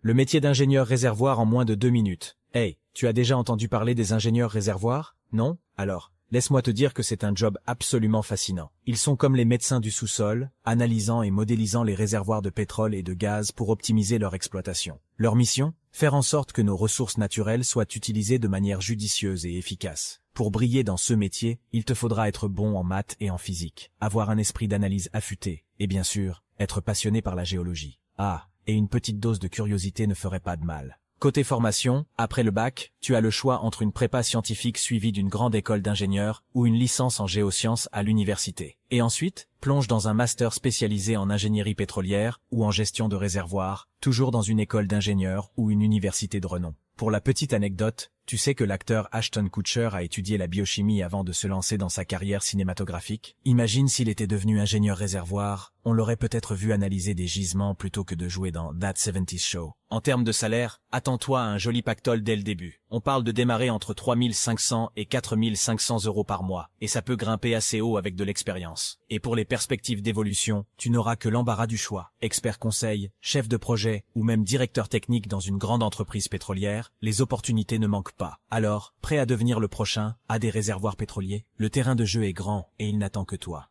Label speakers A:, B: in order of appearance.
A: Le métier d'ingénieur réservoir en moins de 2 minutes. Hey, tu as déjà entendu parler des ingénieurs réservoirs? Non? Alors, laisse-moi te dire que c'est un job absolument fascinant. Ils sont comme les médecins du sous-sol, analysant et modélisant les réservoirs de pétrole et de gaz pour optimiser leur exploitation. Leur mission? Faire en sorte que nos ressources naturelles soient utilisées de manière judicieuse et efficace. Pour briller dans ce métier, il te faudra être bon en maths et en physique, avoir un esprit d'analyse affûté, et bien sûr, être passionné par la géologie. Ah, et une petite dose de curiosité ne ferait pas de mal. Côté formation, après le bac, tu as le choix entre une prépa scientifique suivie d'une grande école d'ingénieurs ou une licence en géosciences à l'université. Et ensuite, plonge dans un master spécialisé en ingénierie pétrolière ou en gestion de réservoirs, toujours dans une école d'ingénieurs ou une université de renom. Pour la petite anecdote, tu sais que l'acteur Ashton Kutcher a étudié la biochimie avant de se lancer dans sa carrière cinématographique. Imagine s'il était devenu ingénieur réservoir, on l'aurait peut-être vu analyser des gisements plutôt que de jouer dans That 70's Show. En termes de salaire, attends-toi à un joli pactole dès le début. On parle de démarrer entre 3 500 et 4 500 € par mois, et ça peut grimper assez haut avec de l'expérience. Et pour les perspectives d'évolution, tu n'auras que l'embarras du choix. Expert conseil, chef de projet ou même directeur technique dans une grande entreprise pétrolière, les opportunités ne manquent pas. Alors, prêt à devenir le prochain, à des réservoirs pétroliers? Le terrain de jeu est grand et il n'attend que toi.